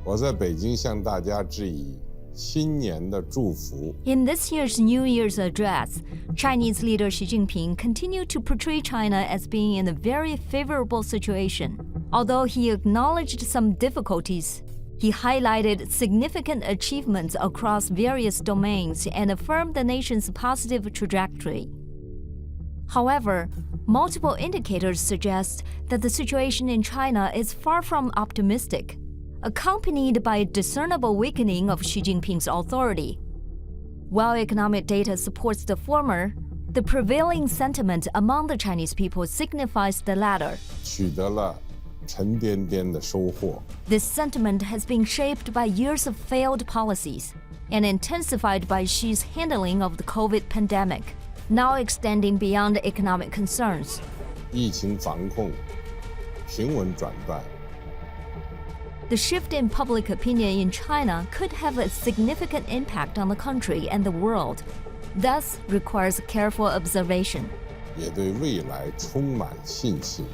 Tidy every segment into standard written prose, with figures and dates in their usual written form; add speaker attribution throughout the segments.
Speaker 1: 我在北京向大家致以新年的祝福。
Speaker 2: In this year's New Year's address, Chinese leader Xi Jinping continued to portray China as being in a very favorable situation. Although he acknowledged some difficulties, he highlighted significant achievements across various domains and affirmed the nation's positive trajectory. However, multiple indicators suggest that the situation in China is far from optimistic, accompanied by a discernible weakening of Xi Jinping's authority. While economic data supports the former, the prevailing sentiment among the Chinese people signifies the latter.
Speaker 1: 取得了沉甸甸的收获。
Speaker 2: This sentiment has been shaped by years of failed policies and intensified by Xi's handling of the COVID pandemic, now extending beyond economic concerns.
Speaker 1: 疫情防控平稳转段。
Speaker 2: The shift in public opinion in China could have a significant impact on the country and the world, thus requires careful observation.
Speaker 1: 也对未来充满信心。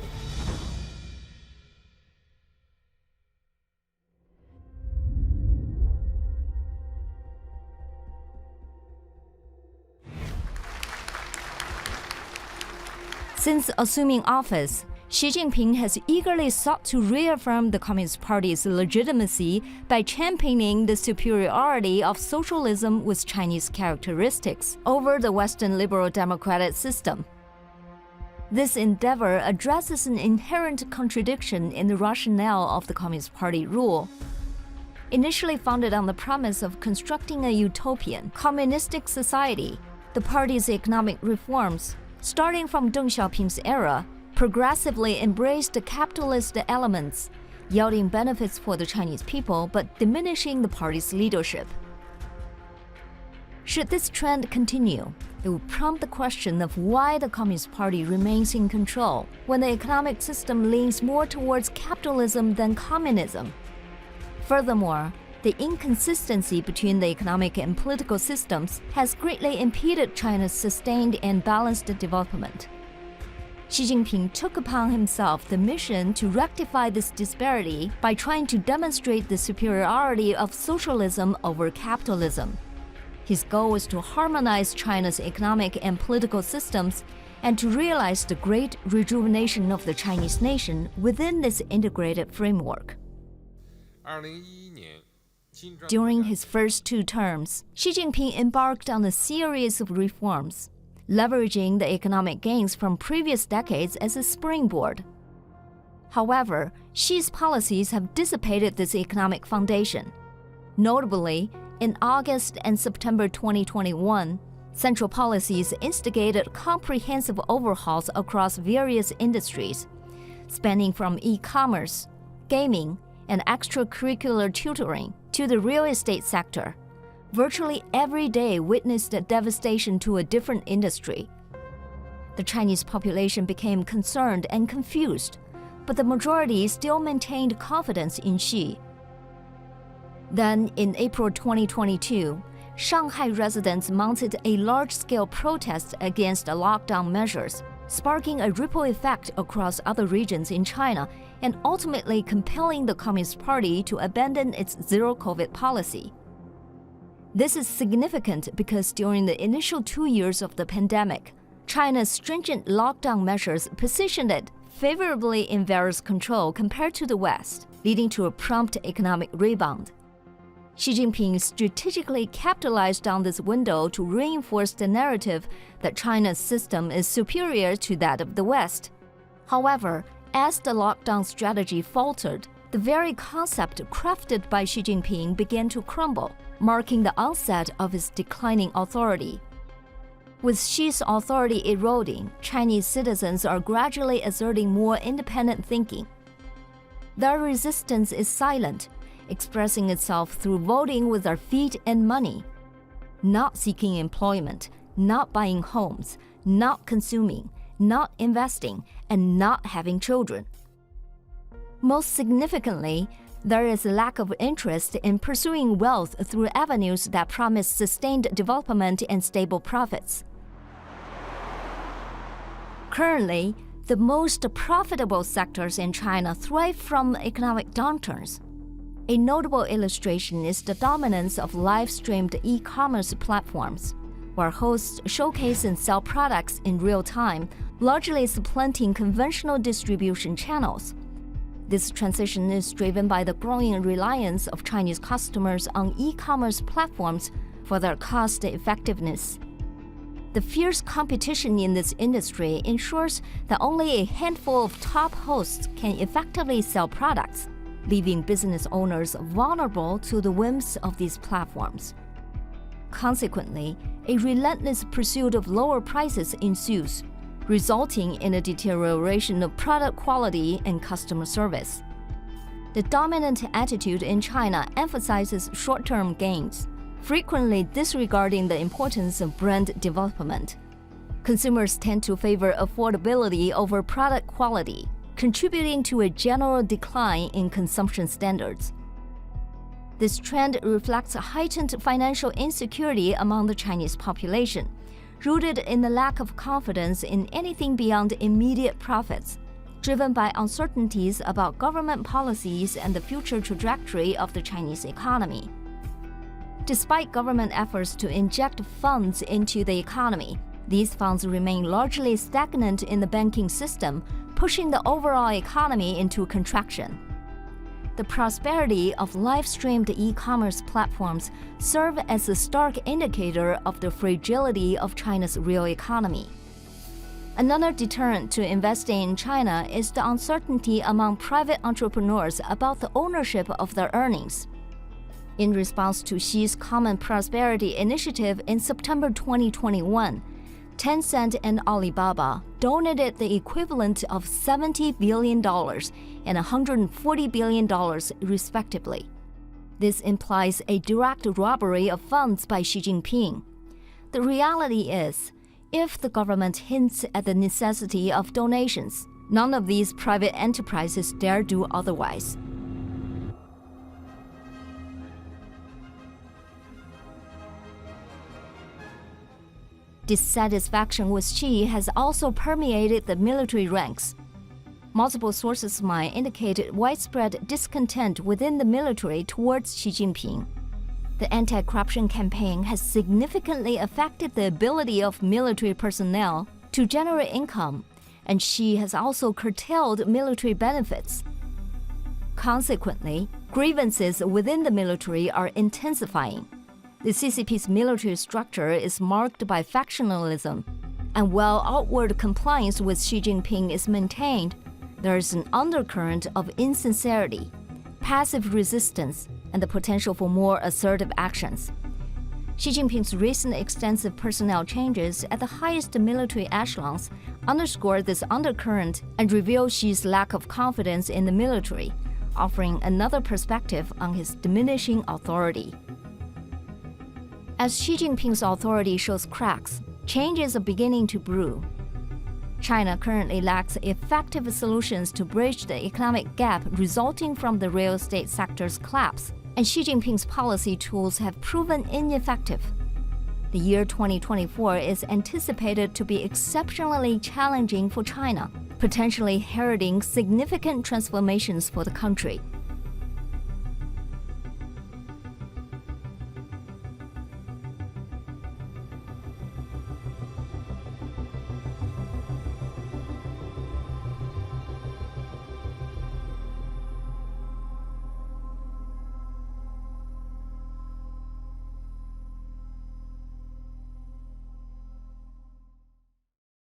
Speaker 2: Since assuming office, Xi Jinping has eagerly sought to reaffirm the Communist Party's legitimacy by championing the superiority of socialism with Chinese characteristics over the Western liberal democratic system. This endeavor addresses an inherent contradiction in the rationale of the Communist Party rule. Initially founded on the promise of constructing a utopian, communistic society, the party's economic reforms, starting from Deng Xiaoping's era, progressively embraced the capitalist elements, yielding benefits for the Chinese people but diminishing the party's leadership. Should this trend continue, it would prompt the question of why the Communist Party remains in control when the economic system leans more towards capitalism than communism. Furthermore, the inconsistency between the economic and political systems has greatly impeded China's sustained and balanced development. Xi Jinping took upon himself the mission to rectify this disparity by trying to demonstrate the superiority of socialism over capitalism. His goal was to harmonize China's economic and political systems and to realize the great rejuvenation of the Chinese nation within this integrated framework.
Speaker 1: 2011年
Speaker 2: During his first 2 terms, Xi Jinping embarked on a series of reforms, leveraging the economic gains from previous decades as a springboard. However, Xi's policies have dissipated this economic foundation. Notably, in August and September 2021, central policies instigated comprehensive overhauls across various industries, spanning from e-commerce, gaming, and extracurricular tutoring to the real estate sector. Virtually every day witnessed a devastation to a different industry. The Chinese population became concerned and confused, but the majority still maintained confidence in Xi. Then, in April 2022, Shanghai residents mounted a large-scale protest against the lockdown measures, sparking a ripple effect across other regions in China and ultimately compelling the Communist Party to abandon its zero-COVID policy. This is significant because during the initial 2 years of the pandemic, China's stringent lockdown measures positioned it favorably in virus control compared to the West, leading to a prompt economic rebound. Xi Jinping strategically capitalized on this window to reinforce the narrative that China's system is superior to that of the West. However, as the lockdown strategy faltered, the very concept crafted by Xi Jinping began to crumble, marking the onset of his declining authority. With Xi's authority eroding, Chinese citizens are gradually asserting more independent thinking. Their resistance is silent, expressing itself through voting with their feet and money, not seeking employment, not buying homes, not consuming, not investing, and not having children. Most significantly, there is a lack of interest in pursuing wealth through avenues that promise sustained development and stable profits. Currently, the most profitable sectors in China thrive from economic downturns. A notable illustration is the dominance of live-streamed e-commerce platforms, where hosts showcase and sell products in real time, largely supplanting conventional distribution channels. This transition is driven by the growing reliance of Chinese customers on e-commerce platforms for their cost effectiveness. The fierce competition in this industry ensures that only a handful of top hosts can effectively sell products, leaving business owners vulnerable to the whims of these platforms. Consequently, a relentless pursuit of lower prices ensues, resulting in a deterioration of product quality and customer service. The dominant attitude in China emphasizes short-term gains, frequently disregarding the importance of brand development. Consumers tend to favor affordability over product quality, contributing to a general decline in consumption standards. This trend reflects a heightened financial insecurity among the Chinese population, rooted in the lack of confidence in anything beyond immediate profits, driven by uncertainties about government policies and the future trajectory of the Chinese economy. Despite government efforts to inject funds into the economy, these funds remain largely stagnant in the banking system, pushing the overall economy into contraction. The prosperity of live-streamed e-commerce platforms serve as a stark indicator of the fragility of China's real economy. Another deterrent to investing in China is the uncertainty among private entrepreneurs about the ownership of their earnings. In response to Xi's Common Prosperity Initiative in September 2021, Tencent and Alibaba donated the equivalent of $70 billion and $140 billion, respectively. This implies a direct robbery of funds by Xi Jinping. The reality is, if the government hints at the necessity of donations, none of these private enterprises dare do otherwise. Dissatisfaction with Xi has also permeated the military ranks. Multiple sources of mine indicated widespread discontent within the military towards Xi Jinping. The anti-corruption campaign has significantly affected the ability of military personnel to generate income, and Xi has also curtailed military benefits. Consequently, grievances within the military are intensifying. The CCP's military structure is marked by factionalism, and while outward compliance with Xi Jinping is maintained, there is an undercurrent of insincerity, passive resistance, and the potential for more assertive actions. Xi Jinping's recent extensive personnel changes at the highest military echelons underscore this undercurrent and reveal Xi's lack of confidence in the military, offering another perspective on his diminishing authority. As Xi Jinping's authority shows cracks, changes are beginning to brew. China currently lacks effective solutions to bridge the economic gap resulting from the real estate sector's collapse, and Xi Jinping's policy tools have proven ineffective. The year 2024 is anticipated to be exceptionally challenging for China, potentially heralding significant transformations for the country.